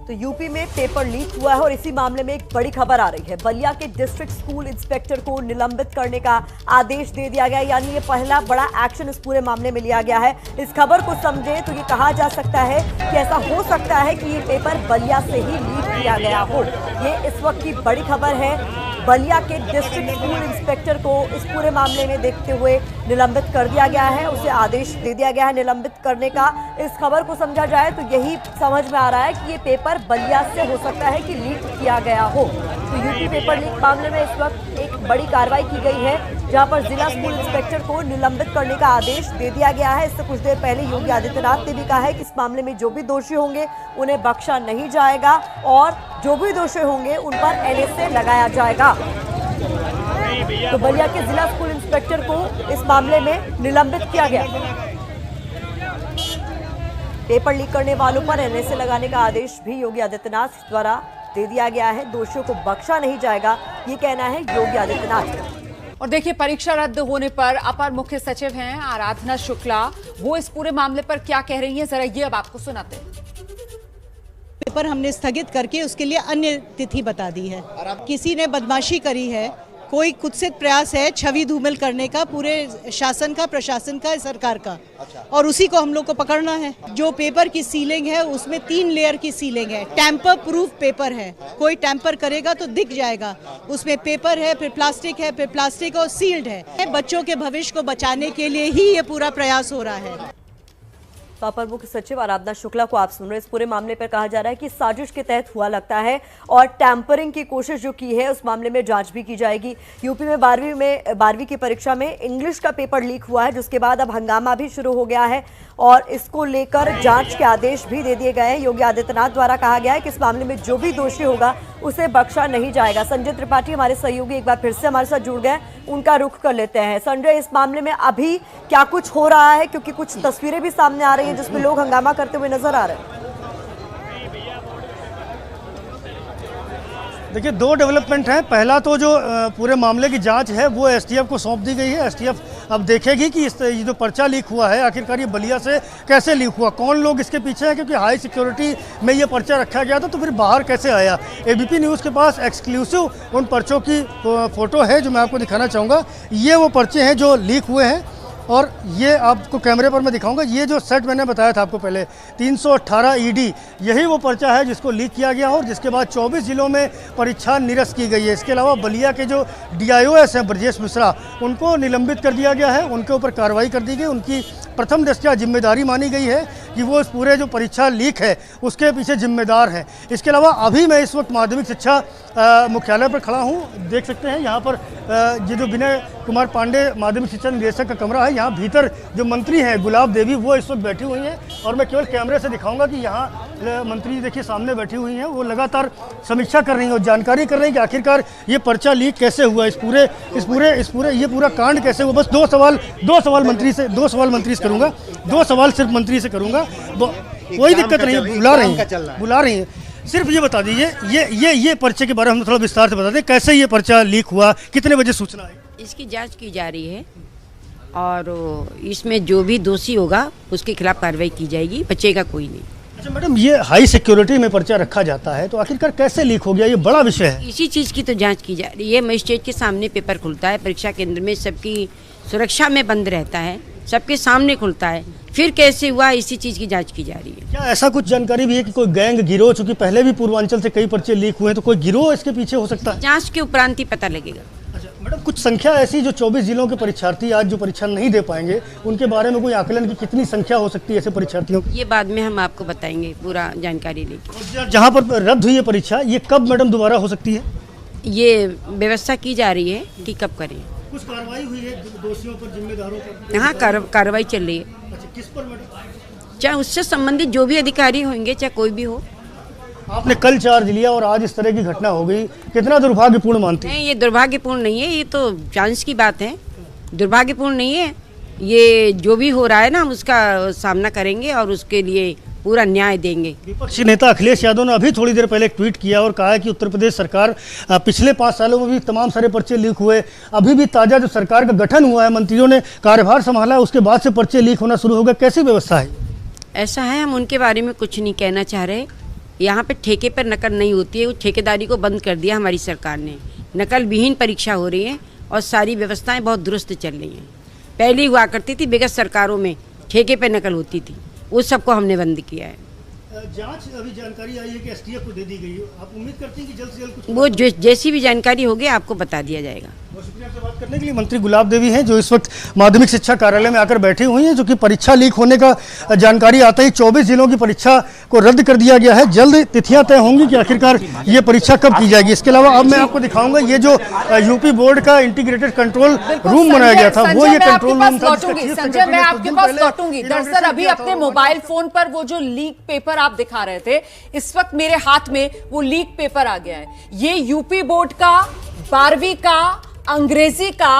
तो यूपी में paper leak हुआ है और इसी मामले में एक बड़ी खबर आ रही है। बलिया के डिस्ट्रिक्ट स्कूल इंस्पेक्टर को निलंबित करने का आदेश दे दिया गया है, यानी ये पहला बड़ा एक्शन इस पूरे मामले में लिया गया है। इस खबर को समझे तो ये कहा जा सकता है कि ऐसा हो सकता है कि ये पेपर बलिया से ही लीक किया गया हो। ये इस वक्त की बड़ी खबर है। बलिया के डिस्ट्रिक्ट स्कूल इंस्पेक्टर को इस पूरे मामले में देखते हुए निलंबित कर दिया गया है, उसे आदेश दे दिया गया है निलंबित करने का। इस खबर को समझा जाए तो यही समझ में आ रहा है कि ये पेपर बलिया से हो सकता है कि लीक किया गया हो। तो यूपी पेपर लीक मामले में इस वक्त एक बड़ी कार्रवाई की गई है, जहां पर जिला स्कूल इंस्पेक्टर को निलंबित करने का आदेश दे दिया गया है। इससे कुछ देर पहले योगी आदित्यनाथ ने भी कहा है कि इस मामले में जो भी दोषी होंगे उन्हें बख्शा नहीं जाएगा और जो भी दोषी होंगे उन पर एनएसए लगाया जाएगा। तो बलिया के जिला स्कूल इंस्पेक्टर को इस मामले में निलंबित किया गया। पेपर लीक करने वालों पर एनएसए लगाने का आदेश भी योगी आदित्यनाथ द्वारा दे दिया गया है। दोषियों को बख्शा नहीं जाएगा, ये कहना है योगी आदित्यनाथ का। और देखिए, परीक्षा रद्द होने पर अपर मुख्य सचिव हैं आराधना शुक्ला, वो इस पूरे मामले पर क्या कह रही हैं, जरा ये अब आपको सुनाते हैं। पेपर हमने स्थगित करके उसके लिए अन्य तिथि बता दी है। किसी ने बदमाशी करी है, कोई कुत्सित प्रयास है छवि धूमिल करने का पूरे शासन का, प्रशासन का, सरकार का, और उसी को हम लोग को पकड़ना है। जो पेपर की सीलिंग है उसमें 3 लेयर की सीलिंग है, टैंपर प्रूफ पेपर है। कोई टैंपर करेगा तो दिख जाएगा। उसमें पेपर है, फिर प्लास्टिक और सील्ड है। बच्चों के भविष्य को बचाने के लिए ही ये पूरा प्रयास हो रहा है। तो अपर मुख्य सचिव आराधना शुक्ला को आप सुन रहे हैं। इस पूरे मामले पर कहा जा रहा है कि साजिश के तहत हुआ लगता है और टैंपरिंग की कोशिश जो की है उस मामले में जांच भी की जाएगी। यूपी में 12वीं की परीक्षा में इंग्लिश का पेपर लीक हुआ है, जिसके बाद अब हंगामा भी शुरू हो गया है और इसको लेकर जांच के आदेश भी दे दिए गए हैं। योगी आदित्यनाथ द्वारा कहा गया है कि इस मामले में जो भी दोषी होगा उसे बख्शा नहीं जाएगा। संजय त्रिपाठी हमारे सहयोगी एक बार फिर से हमारे साथ जुड़ गए, उनका रुख कर लेते हैं। संजय, इस मामले में अभी क्या कुछ हो रहा है, क्योंकि कुछ तस्वीरें भी सामने आ रही हैं जिसमें लोग हंगामा करते हुए नजर आ रहे हैं। देखिए, 2 डेवलपमेंट हैं। पहला तो जो पूरे मामले की जांच है वो एसटीएफ को सौंप दी गई है। एसटीएफ अब देखेगी कि ये जो पर्चा लीक हुआ है आखिरकार ये बलिया से कैसे लीक हुआ, कौन लोग इसके पीछे हैं, क्योंकि हाई सिक्योरिटी में ये पर्चा रखा गया था, तो फिर बाहर कैसे आया। एबीपी न्यूज़ के पास एक्सक्लूसिव उन पर्चों की फ़ोटो है जो मैं आपको दिखाना चाहूँगा। ये वो पर्चे हैं जो लीक हुए हैं और ये आपको कैमरे पर मैं दिखाऊंगा। ये जो सेट मैंने बताया था आपको पहले 318 ईडी, यही वो पर्चा है जिसको लीक किया गया और जिसके बाद 24 जिलों में परीक्षा निरस्त की गई है। इसके अलावा बलिया के जो DIOS हैं ब्रजेश मिश्रा, उनको निलंबित कर दिया गया है, उनके ऊपर कार्रवाई कर दी गई। उनकी प्रथम दृष्टया जिम्मेदारी मानी गई है कि वो इस पूरे जो परीक्षा लीक है उसके पीछे जिम्मेदार हैं। इसके अलावा अभी मैं इस वक्त माध्यमिक शिक्षा मुख्यालय पर खड़ा हूँ। देख सकते हैं यहाँ पर ये जो विनय कुमार पांडे माध्यमिक शिक्षा निदेशक का कमरा है, यहाँ भीतर जो मंत्री हैं गुलाब देवी वो इस वक्त बैठी हुई हैं और मैं केवल कैमरे से दिखाऊंगा कि यहाँ मंत्री देखिए सामने बैठी हुई हैं। वो लगातार समीक्षा कर रही हैं और जानकारी कर रही हैं कि आखिरकार ये पर्चा लीक कैसे हुआ, इस पूरे ये पूरा कांड कैसे हुआ। बस 2 सवाल मंत्री से करूँगा, 2 सवाल सिर्फ मंत्री से करूँगा। कोई दिक्कत नहीं है, बुला रही हैं। सिर्फ ये बता दीजिए ये पर्चे के बारे में हम थोड़ा विस्तार से बता दें, कैसे ये पर्चा लीक हुआ, कितने बजे सूचना आई। इसकी जांच की जा रही है और इसमें जो भी दोषी होगा उसके खिलाफ कार्रवाई की जाएगी, बचेगा कोई नहीं। अच्छा मैडम, ये हाई सिक्योरिटी में पर्चा रखा जाता है तो आखिरकार कैसे लीक हो गया, ये बड़ा विषय है। इसी चीज़ की तो जांच की जा रही है। मजिस्ट्रेट के सामने पेपर खुलता है, परीक्षा केंद्र में सबकी सुरक्षा में बंद रहता है, सबके सामने खुलता है, फिर कैसे हुआ इसी चीज़ की जांच की जा रही है। क्या ऐसा कुछ जानकारी भी है कि कोई गैंग गिरोह, चूंकि पहले भी पूर्वांचल से कई पर्चे लीक हुए हैं, तो कोई गिरोह इसके पीछे हो सकता है? जांच के उपरांत ही पता लगेगा। अच्छा मैडम, कुछ संख्या ऐसी जो 24 जिलों के परीक्षार्थी आज जो परीक्षा नहीं दे पाएंगे, उनके बारे में कोई आकलन की कितनी संख्या हो सकती है ऐसे परीक्षार्थियों की? ये बाद में हम आपको बताएंगे पूरा जानकारी लेके। जहाँ पर रद्द हुई है परीक्षा, ये कब मैडम दोबारा हो सकती है? ये व्यवस्था की जा रही है कि कब करें। कुछ कार्रवाई हुई है दोषियों पर, जिम्मेदारों पर? हाँ, कार्रवाई चल रही है। अच्छा, किस पर मैडम? चाहे उससे संबंधित जो भी अधिकारी होंगे, चाहे कोई भी हो। आपने कल चार्ज लिया और आज इस तरह की घटना हो गई, कितना दुर्भाग्यपूर्ण मानती है? नहीं, ये दुर्भाग्यपूर्ण नहीं है, ये तो जांच की बात है। दुर्भाग्यपूर्ण नहीं है, ये जो भी हो रहा है ना हम उसका सामना करेंगे और उसके लिए पूरा न्याय देंगे। विपक्षी नेता अखिलेश यादव ने अभी थोड़ी देर पहले एक ट्वीट किया और कहा है कि उत्तर प्रदेश सरकार पिछले 5 सालों में भी तमाम सारे पर्चे लीक हुए, अभी भी ताज़ा जो सरकार का गठन हुआ है, मंत्रियों ने कार्यभार संभाला है, उसके बाद से पर्चे लीक होना शुरू हो गए। कैसी व्यवस्था है? ऐसा है, हम उनके बारे में कुछ नहीं कहना चाह रहे, यहाँ पे ठेके पर नकल नहीं होती है, वो ठेकेदारी को बंद कर दिया हमारी सरकार ने। नकल विहीन परीक्षा हो रही है और सारी व्यवस्थाएं बहुत दुरुस्त चल रही हैं। पहले हुआ करती थी विगत सरकारों में ठेके पर नकल होती थी, उस सबको हमने बंद किया है। जांच अभी जानकारी आई है कि एसटीएफ को दे दी गई है, आप उम्मीद करती हैं कि जल्द से जल्द कुछ वो जैसी भी जानकारी होगी आपको बता दिया जाएगा। बहुत शुक्रिया आपसे बात करने के लिए। मंत्री गुलाब देवी हैं जो इस वक्त माध्यमिक शिक्षा कार्यालय में आकर बैठी हुई हैं, जो कि परीक्षा लीक होने का जानकारी आता ही 24 जिलों की परीक्षा को रद्द कर दिया गया है। जल्द तिथियां तय होंगी कि आखिरकार ये परीक्षा कब की जाएगी। इसके अलावा अब मैं आपको दिखाऊंगा ये जो यूपी बोर्ड का इंटीग्रेटेड कंट्रोल रूम बनाया गया था, वो ये कंट्रोल रूम था। संजय, मैं आपके पास लौटूंगी। दरअसल अभी अपने मोबाइल फोन पर वो जो लीक पेपर आप दिखा रहे थे, इस वक्त मेरे हाथ में वो लीक पेपर आ गया है। ये यूपी बोर्ड का 12वीं का अंग्रेजी का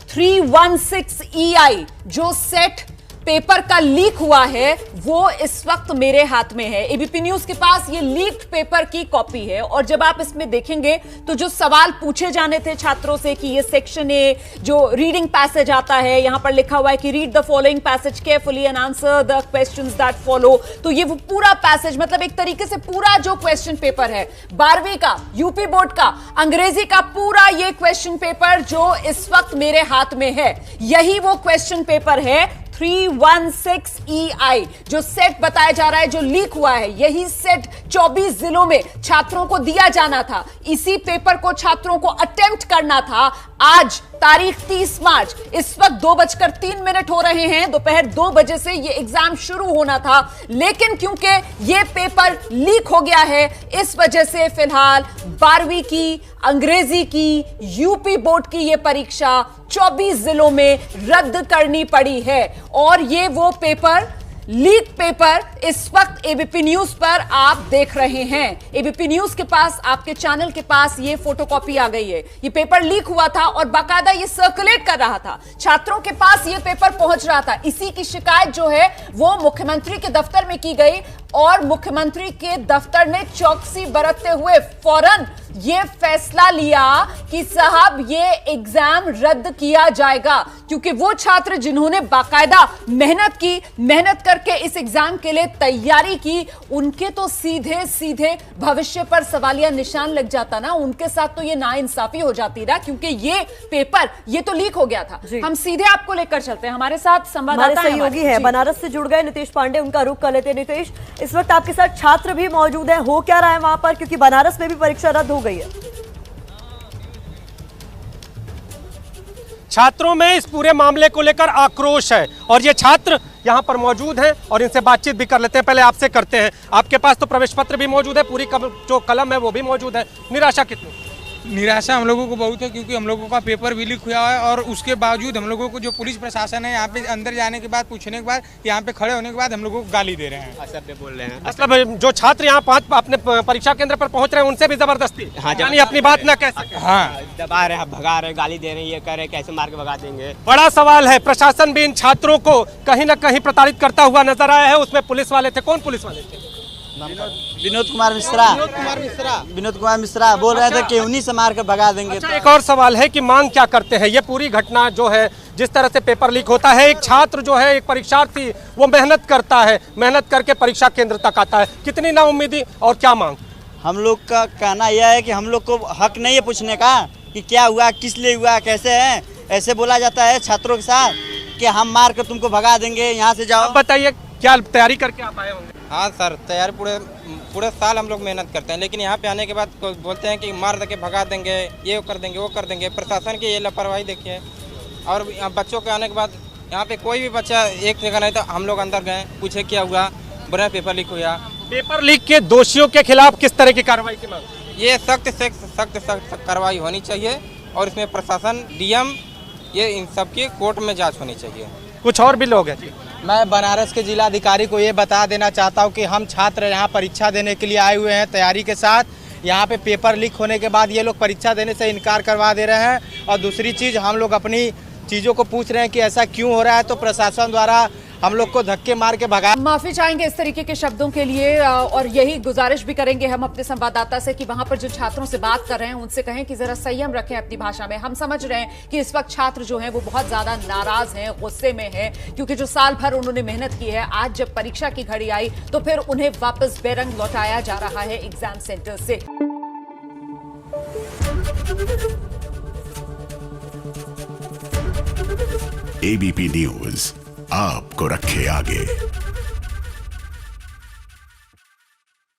316 EI जो सेट पेपर का लीक हुआ है, वो इस वक्त मेरे हाथ में है। एबीपी न्यूज के पास ये लीक्ड पेपर की कॉपी है और जब आप इसमें देखेंगे तो जो सवाल पूछे जाने थे छात्रों से कि ये सेक्शन ए जो रीडिंग पैसेज आता है, यहां पर लिखा हुआ है कि read the following passage carefully and answer the questions that follow, तो ये वो पूरा पैसेज, मतलब एक तरीके से पूरा जो क्वेश्चन पेपर है 12वीं का यूपी बोर्ड का अंग्रेजी का पूरा ये क्वेश्चन पेपर जो इस वक्त मेरे हाथ में है, यही वो क्वेश्चन पेपर है 316 EI जो सेट बताया जा रहा है, जो लीक हुआ है। यही सेट 24 जिलों में छात्रों को दिया जाना था। इसी पेपर को छात्रों को अटेम्प्ट करना था। आज तारीख 30 मार्च, इस वक्त 2:03 हो रहे हैं, दोपहर 2 बजे से ये एग्जाम शुरू होना था, लेकिन क्योंकि ये पेपर लीक हो गया है, इस वजह से फिलहाल 12वीं की अंग्रेजी की यूपी बोर्ड की ये परीक्षा 24 जिलों में रद्द करनी पड़ी है। और ये वो पेपर, लीक पेपर इस वक्त एबीपी न्यूज पर आप देख रहे हैं। एबीपी न्यूज के पास, आपके चैनल के पास ये फोटोकॉपी आ गई है। ये पेपर लीक हुआ था और बाकायदा ये सर्कुलेट कर रहा था, छात्रों के पास ये पेपर पहुंच रहा था। इसी की शिकायत जो है वो मुख्यमंत्री के दफ्तर में की गई और मुख्यमंत्री के दफ्तर ने चौकसी बरतते हुए फौरन ये फैसला लिया कि साहब ये एग्जाम रद्द किया जाएगा, क्योंकि वो छात्र जिन्होंने बाकायदा मेहनत करके इस एग्जाम के लिए तैयारी की, उनके तो सीधे सीधे भविष्य पर सवालिया निशान लग जाता ना, उनके साथ तो ये नाइंसाफी हो जाती ना, क्योंकि ये पेपर ये तो लीक हो गया था। हम सीधे आपको लेकर चलते हैं, हमारे साथ संवाददाता सहयोगी है बनारस से जुड़ गए नितेश पांडे, उनका रुख कर लेते हैं। नितेश, इस वक्त आपके साथ छात्र भी मौजूद है, हो क्या रहा है वहां पर, क्योंकि बनारस में भी परीक्षा रद्द हो गई है। छात्रों में इस पूरे मामले को लेकर आक्रोश है और ये छात्र यहाँ पर मौजूद हैं और इनसे बातचीत भी कर लेते हैं। पहले आपसे करते हैं, आपके पास तो प्रवेश पत्र भी मौजूद है, पूरी जो कलम है वो भी मौजूद है, निराशा कितनी? निराशा हम लोगों को बहुत है, क्योंकि हम लोगों का पेपर भी लीक हुआ है और उसके बावजूद हम लोगों को जो पुलिस प्रशासन है यहाँ पे अंदर जाने के बाद, पूछने के बाद, यहाँ पे खड़े होने के बाद हम लोगों को गाली दे रहे हैं, असभ्य बोल रहे हैं। मतलब जो छात्र यहाँ अपने परीक्षा केंद्र पर पहुँच रहे हैं उनसे भी जबरदस्ती, हाँ, यानी अपनी बात न कह सके, हाँ दबा रहे हैं, भगा रहे, गाली दे रहे हैं, ये कर रहे हैं, कैसे मार के भगा देंगे। बड़ा सवाल है, प्रशासन भी इन छात्रों को कहीं न कहीं प्रताड़ित करता हुआ नजर आया है। उसमें पुलिस वाले थे, कौन पुलिस वाले थे? विनोद कुमार मिश्रा बोल रहे थे कि उन्हीं से मार कर भगा देंगे। अच्छा, एक और सवाल है कि मांग क्या करते हैं? ये पूरी घटना जो है, जिस तरह से पेपर लीक होता है, एक छात्र जो है, एक परीक्षार्थी, वो मेहनत करता है, मेहनत करके परीक्षा केंद्र तक आता है, कितनी नाउम्मीदी और क्या मांग? हम लोग का कहना यह है कि हम लोग को हक नहीं है पूछने का कि क्या हुआ, किस लिए हुआ, कैसे है। ऐसे बोला जाता है छात्रों के साथ कि हम मार कर तुमको भगा देंगे, यहाँ से जाओ। बताइए, क्या तैयारी करके आप आए होंगे? हाँ सर, तैयार पूरे साल हम लोग मेहनत करते हैं, लेकिन यहाँ पे आने के बाद बोलते हैं कि मार दे के भगा देंगे, ये कर देंगे, वो कर देंगे। प्रशासन की ये लापरवाही देखिए। और बच्चों के आने के बाद यहाँ पे कोई भी बच्चा एक जगह नहीं था, हम लोग अंदर गए, पूछे क्या हुआ, बोले पेपर लीक हुआ। पेपर लीक के दोषियों के खिलाफ किस तरह की कार्रवाई की मांग? ये सख्त कार्रवाई होनी चाहिए और इसमें प्रशासन, डीएम, ये इन सब की कोर्ट में जाँच होनी चाहिए। कुछ और भी लोग हैं? मैं बनारस के जिलाधिकारी को ये बता देना चाहता हूँ कि हम छात्र यहाँ परीक्षा देने के लिए आए हुए हैं तैयारी के साथ। यहाँ पे पेपर लीक होने के बाद ये लोग परीक्षा देने से इनकार करवा दे रहे हैं और दूसरी चीज़ हम लोग अपनी चीज़ों को पूछ रहे हैं कि ऐसा क्यों हो रहा है। तो प्रशासन द्वारा हम लोग को धक्के मार के भगाया। माफी चाहेंगे इस तरीके के शब्दों के लिए और यही गुजारिश भी करेंगे हम अपने संवाददाता से कि वहां पर जो छात्रों से बात कर रहे हैं उनसे कहें कि जरा संयम रखें अपनी भाषा में। हम समझ रहे हैं कि इस वक्त छात्र जो हैं वो बहुत ज्यादा नाराज हैं, गुस्से में हैं, क्योंकि जो साल भर उन्होंने मेहनत की है, आज जब परीक्षा की घड़ी आई तो फिर उन्हें वापस बेरंग लौटाया जा रहा है एग्जाम सेंटर से। एबीपी न्यूज आपको रखे आगे।